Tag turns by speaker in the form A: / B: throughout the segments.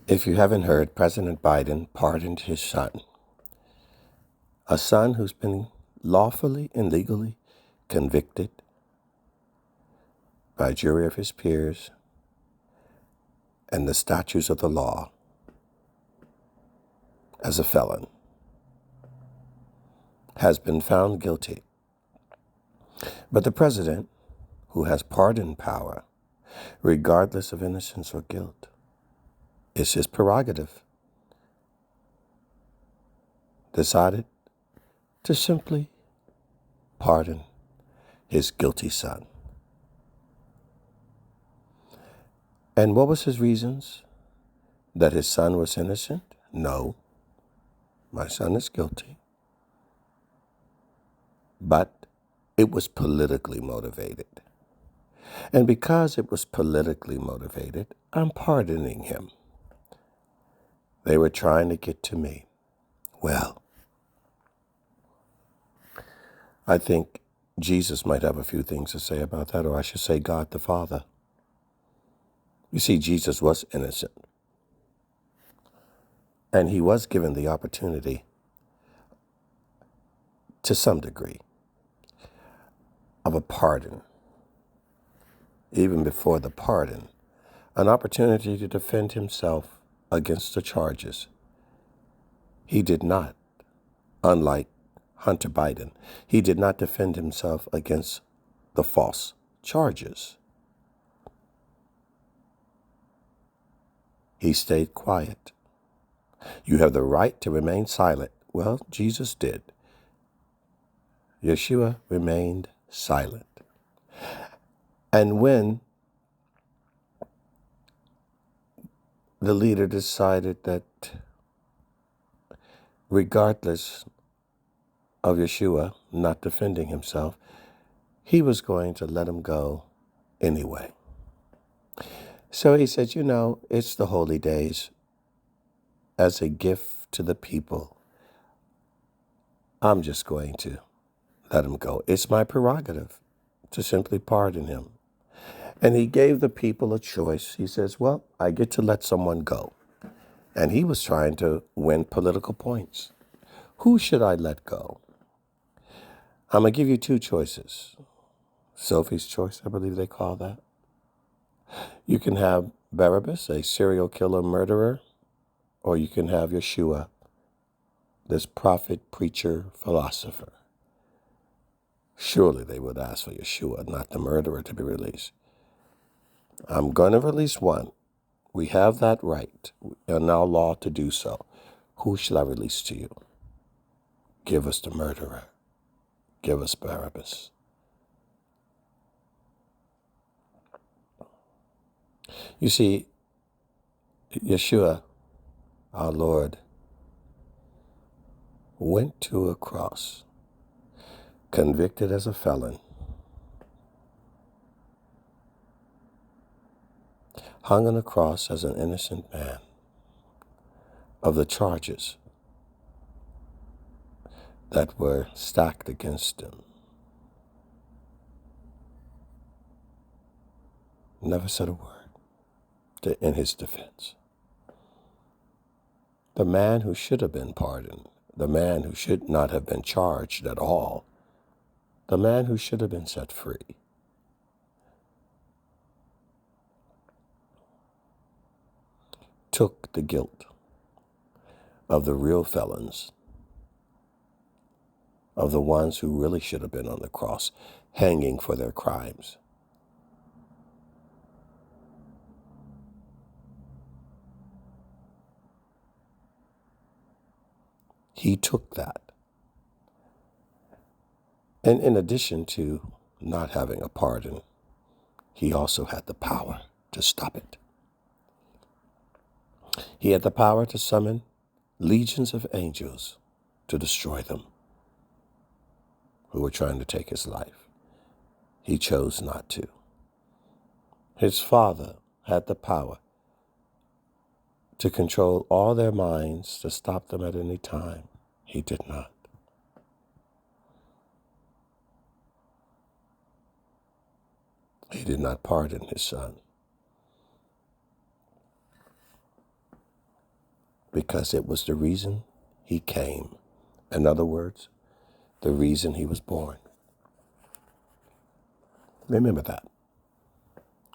A: If you haven't heard, President Biden pardoned his son, a son who's been lawfully and legally convicted by a jury of his peers and the statutes of the law as a felon, has been found guilty. But the president, who has pardon power, regardless of innocence or guilt, it's his prerogative, decided to simply pardon his guilty son. And what was his reasons? That his son was innocent? No, my son is guilty. But it was politically motivated. And because it was politically motivated, I'm pardoning him. They were trying to get to me. Well, I think Jesus might have a few things to say about that, or I should say God the Father. You see, Jesus was innocent. And he was given the opportunity, to some degree, of a pardon. Even before the pardon, an opportunity to defend himself against the charges. He did not, unlike Hunter Biden, he did not defend himself against the false charges. He stayed quiet. You have the right to remain silent. Well, Jesus did. Yeshua remained silent. And when the leader decided that regardless of Yeshua not defending himself, he was going to let him go anyway. So he said, it's the holy days. As a gift to the people, I'm just going to let him go. It's my prerogative to simply pardon him. And he gave the people a choice. He says, well, I get to let someone go. And he was trying to win political points. Who should I let go? I'm going to give you two choices. Sophie's choice, I believe they call that. You can have Barabbas, a serial killer murderer, or you can have Yeshua, this prophet, preacher, philosopher. Surely they would ask for Yeshua, not the murderer, to be released. I'm going to release one. We have that right in our law to do so. Who shall I release to you? Give us the murderer. Give us Barabbas. You see, Yeshua, our Lord, went to a cross, convicted as a felon, hung on a cross as an innocent man of the charges that were stacked against him. Never said a word in his defense. The man who should have been pardoned, the man who should not have been charged at all, the man who should have been set free, took the guilt of the real felons, of the ones who really should have been on the cross, hanging for their crimes. He took that. And in addition to not having a pardon, he also had the power to stop it. He had the power to summon legions of angels to destroy them who were trying to take his life. He chose not to. His Father had the power to control all their minds, to stop them at any time. He did not. He did not pardon his son. because it was the reason he came. In other words, the reason he was born. Remember that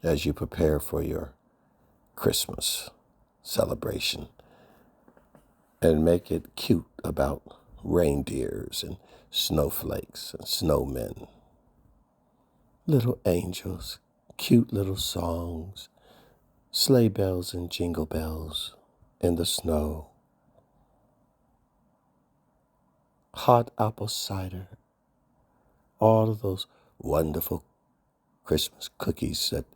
A: as you prepare for your Christmas celebration, and make it cute about reindeers and snowflakes and snowmen, little angels, cute little songs, sleigh bells and jingle bells in the snow, hot apple cider, all of those wonderful Christmas cookies that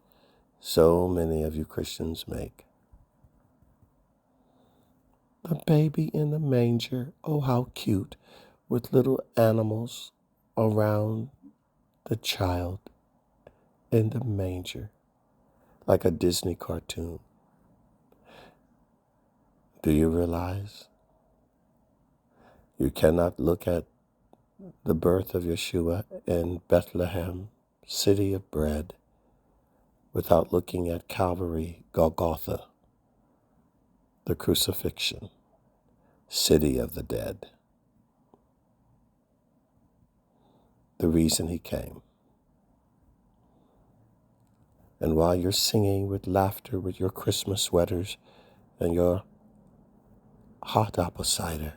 A: so many of you Christians make. The baby in the manger, oh how cute, with little animals around the child in the manger, like a Disney cartoon. Do you realize you cannot look at the birth of Yeshua in Bethlehem, city of bread, without looking at Calvary, Golgotha, the crucifixion, city of the dead? The reason he came. And while you're singing with laughter with your Christmas sweaters and your hot apple cider,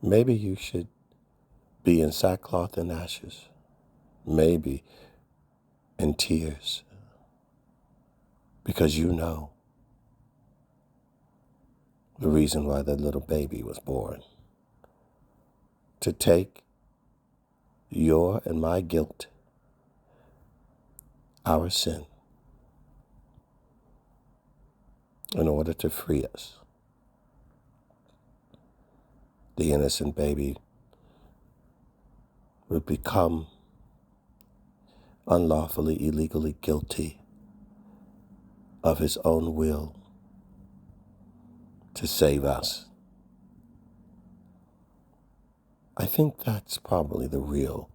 A: maybe you should be in sackcloth and ashes, maybe in tears, because you know the reason why that little baby was born. To take your and my guilt, our sin, in order to free us. The innocent baby would become unlawfully, illegally guilty of his own will to save us. I think that's probably the real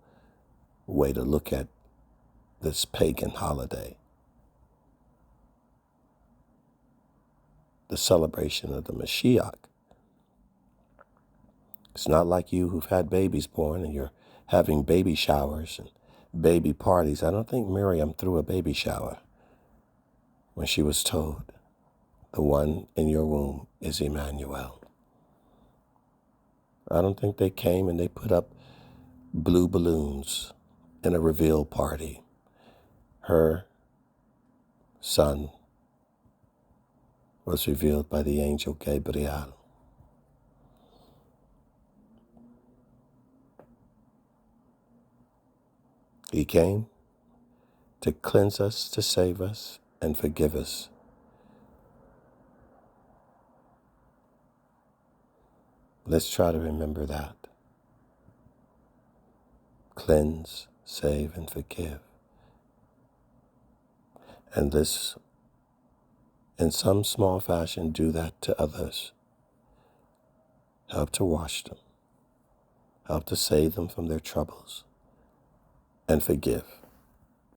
A: way to look at this pagan holiday. The celebration of the Mashiach. It's not like you who've had babies born and you're having baby showers and baby parties. I don't think Miriam threw a baby shower when she was told, the one in your womb is Emmanuel. I don't think they came and they put up blue balloons in a reveal party. Her son was revealed by the angel Gabriel. He came to cleanse us, to save us, and forgive us. Let's try to remember that. Cleanse, save, and forgive. And this, in some small fashion, do that to others. Help to wash them. Help to save them from their troubles. And forgive.